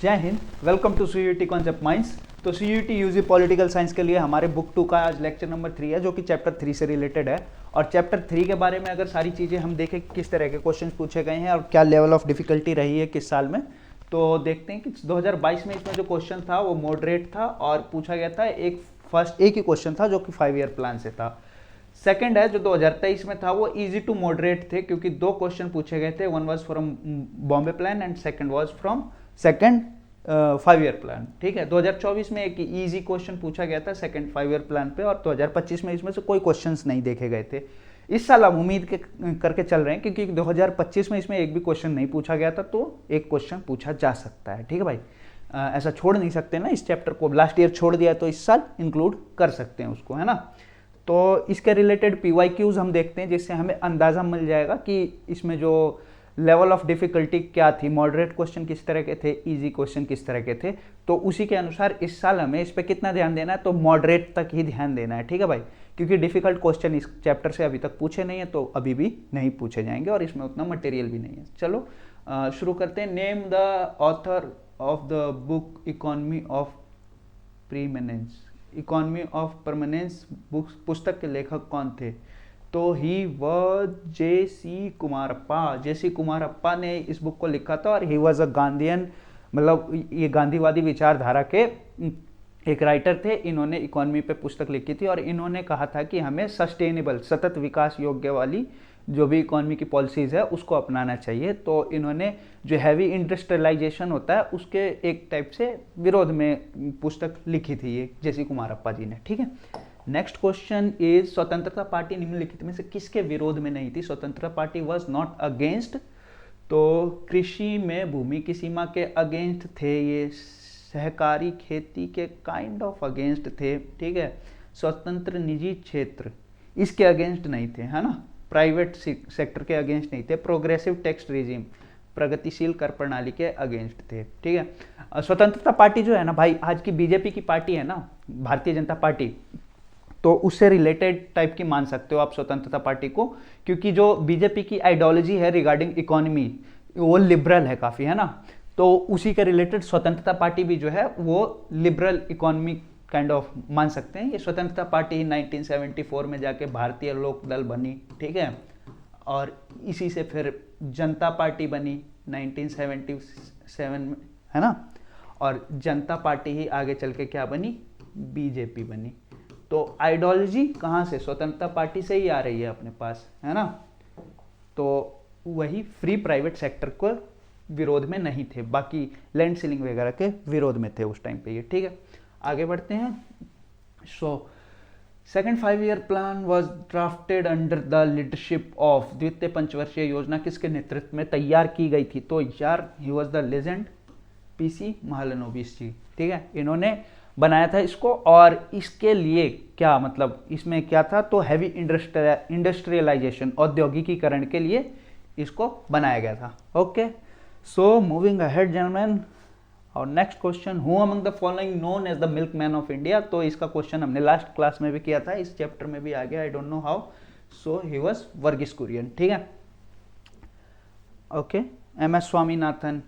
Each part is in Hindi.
जय हिंद, welcome to CUET concept minds. तो सीयूईटी यूजी पॉलिटिकल साइंस के लिए हमारे बुक 2 का आज लेक्चर नंबर 3 है, जो कि चैप्टर 3 से रिलेटेड है। और चैप्टर 3 के बारे में अगर सारी चीज़ें हम देखें किस तरह के क्वेश्चन पूछे गए हैं और क्या लेवल ऑफ डिफिकल्टी रही है किस साल में, तो देखते हैं कि 2022 में इसमें जो क्वेश्चन था वो मॉडरेट था और पूछा गया था एक ही क्वेश्चन था जो कि 5 ईयर प्लान से था। सेकंड है जो 2023 में था वो इजी टू मॉडरेट थे, क्योंकि 2 क्वेश्चन पूछे गए थे, one was from Bombay plan and second was from second 5 year plan. ठीक है, 2024 में एक इजी क्वेश्चन पूछा गया था सेकंड 5 ईयर प्लान पे, और 2025 में इसमें से कोई क्वेश्चंस नहीं देखे गए थे। इस साल हम उम्मीद करके चल रहे हैं, क्योंकि 2025 में इसमें एक भी क्वेश्चन नहीं पूछा गया था, तो एक क्वेश्चन पूछा जा सकता है। ठीक है भाई, ऐसा छोड़ नहीं सकते ना, इस चैप्टर को लास्ट ईयर छोड़ दिया तो इस साल इंक्लूड कर सकते हैं उसको, है ना। तो इसके रिलेटेड PYQs हम देखते हैं, जिससे हमें अंदाज़ा मिल जाएगा कि इसमें जो लेवल ऑफ डिफिकल्टी क्या थी, मॉडरेट क्वेश्चन किस तरह के थे, इजी क्वेश्चन किस तरह के थे। तो उसी के अनुसार इस साल हमें इस पर कितना ध्यान देना है, तो मॉडरेट तक ही ध्यान देना है। ठीक है भाई, क्योंकि डिफिकल्ट क्वेश्चन इस चैप्टर से अभी तक पूछे नहीं है, तो अभी भी नहीं पूछे जाएंगे और इसमें उतना मटेरियल भी नहीं है। चलो शुरू करते हैं। Name the author of the book economy of permanence. Economy of permanence book पुस्तक के लेखक कौन थे? तो he was J.C. Kumarappa. J.C. Kumarappa ने इस बुक को लिखा था और ही वॉज अ गांधीयन, मतलब ये गांधीवादी विचारधारा के एक राइटर थे। इन्होंने इकोनॉमी पे पुस्तक लिखी थी और इन्होंने कहा था कि हमें सस्टेनेबल, सतत विकास योग्य वाली जो भी इकोनॉमी की पॉलिसीज़ है उसको अपनाना चाहिए। तो इन्होंने जो हैवी इंडस्ट्रियलाइजेशन होता है उसके एक टाइप से विरोध में पुस्तक लिखी थी ये J.C. कुमारप्पा जी ने। ठीक है, नेक्स्ट क्वेश्चन इज स्वतंत्रता पार्टी निम्नलिखित में से किसके विरोध में नहीं थी? स्वतंत्रता पार्टी वॉज नॉट अगेंस्ट, तो कृषि में भूमि की सीमा के अगेंस्ट थे, ये सहकारी खेती के काइंड ऑफ अगेंस्ट थे। ठीक है, स्वतंत्र निजी क्षेत्र इसके अगेंस्ट नहीं थे, है ना, प्राइवेट सेक्टर के अगेंस्ट नहीं थे। प्रोग्रेसिव टैक्स रिजीम, प्रगतिशील कर प्रणाली के अगेंस्ट थे। ठीक है, स्वतंत्रता पार्टी जो है ना भाई, आज की बीजेपी की पार्टी है ना, भारतीय जनता पार्टी, तो उससे रिलेटेड टाइप की मान सकते हो आप स्वतंत्रता पार्टी को, क्योंकि जो बीजेपी की आइडियोलॉजी है रिगार्डिंग इकोनॉमी वो लिबरल है काफ़ी, है ना। तो उसी के रिलेटेड स्वतंत्रता पार्टी भी जो है वो लिबरल इकोनॉमी काइंड ऑफ मान सकते हैं। ये स्वतंत्रता पार्टी 1974 में जाके भारतीय लोक दल बनी। ठीक है, और इसी से फिर जनता पार्टी बनी 1977 में, है ना, और जनता पार्टी ही आगे चल के क्या बनी, बीजेपी बनी। तो आइडियोलॉजी कहाँ से? स्वतंत्रता पार्टी से ही आ रही है अपने पास, है ना। तो वही फ्री प्राइवेट सेक्टर को विरोध में नहीं थे, बाकी लैंड सीलिंग वगैरह के विरोध में थे उस टाइम पे ये। ठीक है, आगे बढ़ते हैं। So second 5 year plan was drafted under the leadership of, द्वितीय पंचवर्षीय योजना किसके नेतृत्व में तैयार की गई थी? तो यार he was the legend PC Mahalanobis ji. ठीक है, इन्होंने बनाया था इसको, और इसके लिए क्या मतलब इसमें क्या था, तो हैवी इंडस्ट्रियलाइजेशन, औद्योगिकीकरण के लिए इसको बनाया गया था। Okay, so moving ahead gentleman, और next question, who among the following known as the milkman of India. तो इसका क्वेश्चन हमने लास्ट क्लास में भी किया था, इस चैप्टर में भी आ गया, I don't know how. So he was Verghese Kurien. ठीक है, ओके, MS स्वामीनाथन,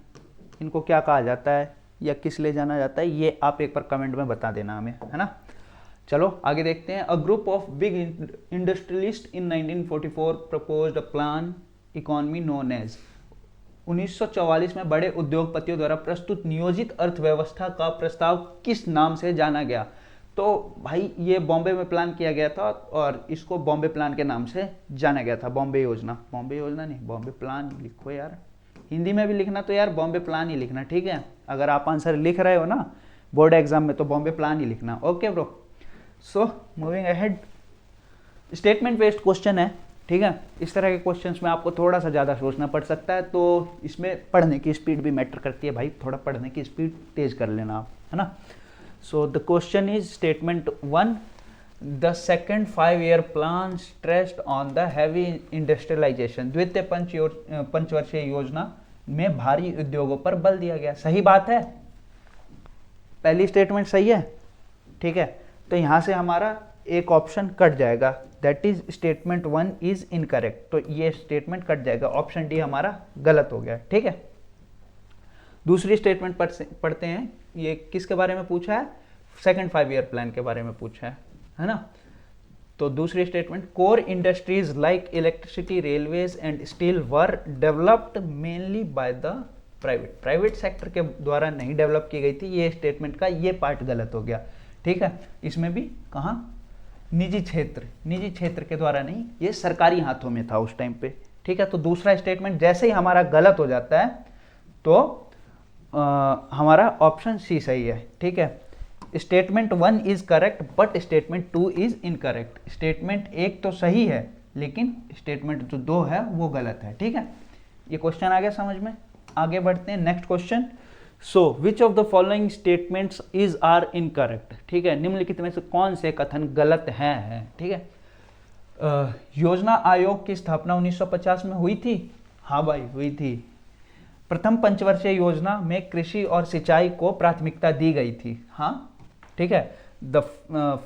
इनको क्या कहा जाता है या किस ले जाना जाता है, ये आप एक बार कमेंट में बता देना हमें, है ना। चलो आगे देखते हैं। A group of big industrialist in 1944 proposed a plan economy known as. 1944 में बड़े उद्योगपतियों द्वारा प्रस्तुत नियोजित अर्थव्यवस्था का प्रस्ताव किस नाम से जाना गया? तो भाई ये बॉम्बे में प्लान किया गया था और इसको बॉम्बे प्लान के नाम से जाना गया था। बॉम्बे योजना, बॉम्बे योजना नहीं, बॉम्बे प्लान लिखो यार, हिंदी में भी लिखना तो यार बॉम्बे प्लान ही लिखना। ठीक है, अगर आप आंसर लिख रहे हो ना बोर्ड एग्जाम में तो बॉम्बे प्लान ही लिखना। ओके ब्रो, सो moving ahead, statement based question है। ठीक है, इस तरह के क्वेश्चंस में आपको थोड़ा सा ज़्यादा सोचना पड़ सकता है, तो इसमें पढ़ने की स्पीड भी मैटर करती है भाई, थोड़ा पढ़ने की स्पीड तेज कर लेना आप, है ना। So the question is statement 1, the second 5 year plan stressed on the heavy industrialisation. द्वितीय पंचवर्षीय योजना में भारी उद्योगों पर बल दिया गया। सही बात है, पहली स्टेटमेंट सही है। ठीक है, तो यहाँ से हमारा एक ऑप्शन कट जाएगा, that is statement 1 is incorrect. तो ये स्टेटमेंट कट जाएगा, ऑप्शन डी हमारा गलत हो गया। ठीक है, दूसरी स्टेटमेंट पढ़ते हैं, ये किसके बारे में पूछा है, सेकंड 5 ईयर प्लान के बारे में पूछा है ना। तो दूसरी statement, core industries like electricity, railways and steel were developed mainly by the private sector के द्वारा नहीं डेवलप की गई थी। ये स्टेटमेंट का ये पार्ट गलत हो गया, ठीक है। इसमें भी कहाँ, निजी क्षेत्र के द्वारा नहीं, ये सरकारी हाथों में था उस टाइम पे, ठीक है। तो दूसरा स्टेटमेंट जैसे ही हमारा गलत हो जाता है तो हमारा ऑप्शन सी सही है, ठीक है। Statement 1 is correct but statement 2 is incorrect. Statement 1 तो सही है लेकिन स्टेटमेंट जो 2 है वो गलत है, ठीक है। ये क्वेश्चन आ गया समझ में। आगे बढ़ते हैं, next question. So which of the following statements is are incorrect, ठीक है। निम्नलिखित में से कौन से कथन गलत हैं, ठीक है। योजना आयोग की स्थापना 1950 में हुई थी, हाँ भाई हुई थी। प्रथम पंचवर्षीय योजना में कृषि और सिंचाई को प्राथमिकता दी गई थी, हाँ, ठीक है। The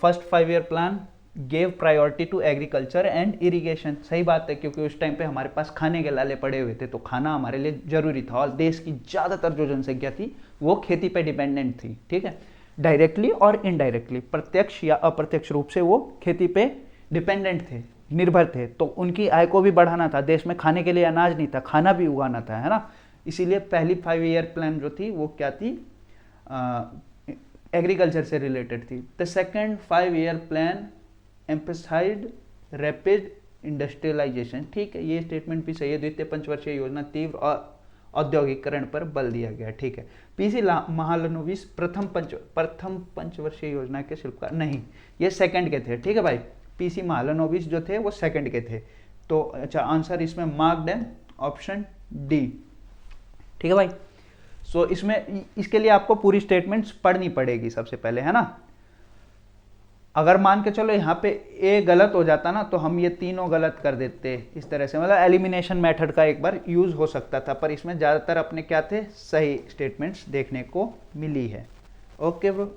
first 5 year plan gave priority to agriculture and irrigation, सही बात है, क्योंकि उस टाइम पे हमारे पास खाने के लाले पड़े हुए थे, तो खाना हमारे लिए जरूरी था और देश की ज़्यादातर जो जनसंख्या थी वो खेती पे डिपेंडेंट थी, ठीक है। डायरेक्टली और इनडायरेक्टली, प्रत्यक्ष या अप्रत्यक्ष रूप से वो खेती पे डिपेंडेंट थे, निर्भर थे। तो उनकी आय को भी बढ़ाना था, देश में खाने के लिए अनाज नहीं था, खाना भी उगाना था, है ना। इसीलिए पहली 5 ईयर प्लान जो थी वो क्या थी, एग्रीकल्चर से रिलेटेड थी। The second 5 year plan emphasised rapid industrialisation, ठीक है, ये स्टेटमेंट भी सही है। द्वितीय पंचवर्षीय योजना तीव्र औद्योगिकरण पर बल दिया गया, ठीक है। पीसी महालनोबिस प्रथम पंचवर्षीय योजना के शिल्पकार नहीं, ये सेकंड के थे, ठीक है भाई। पीसी महालनोबिस जो थे वो सेकंड के थे। तो अच्छा, आंसर इसमें मार्क्ड है ऑप्शन डी, ठीक है भाई। सो इसमें इसके लिए आपको पूरी स्टेटमेंट्स पढ़नी पड़ेगी सबसे पहले, है ना। अगर मान के चलो यहाँ पे ए गलत हो जाता ना तो हम ये तीनों गलत कर देते इस तरह से, मतलब एलिमिनेशन मेथड का एक बार यूज हो सकता था, पर इसमें ज़्यादातर अपने क्या थे, सही स्टेटमेंट्स देखने को मिली है। Okay bro,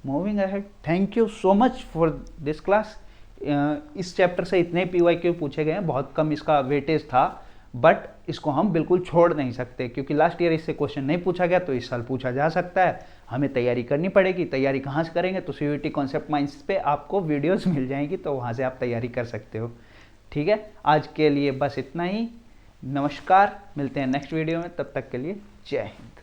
moving ahead. Thank you so much for this class. इस चैप्टर से इतने PYQ पूछे गए हैं, बहुत कम इसका वेटेज था, बट इसको हम बिल्कुल छोड़ नहीं सकते क्योंकि लास्ट ईयर इससे क्वेश्चन नहीं पूछा गया, तो इस साल पूछा जा सकता है। हमें तैयारी करनी पड़ेगी। तैयारी कहाँ से करेंगे, तो CUET कॉन्सेप्ट माइंड्स पे आपको वीडियोस मिल जाएंगी, तो वहाँ से आप तैयारी कर सकते हो, ठीक है। आज के लिए बस इतना ही, नमस्कार, मिलते हैं नेक्स्ट वीडियो में, तब तक के लिए जय हिंद।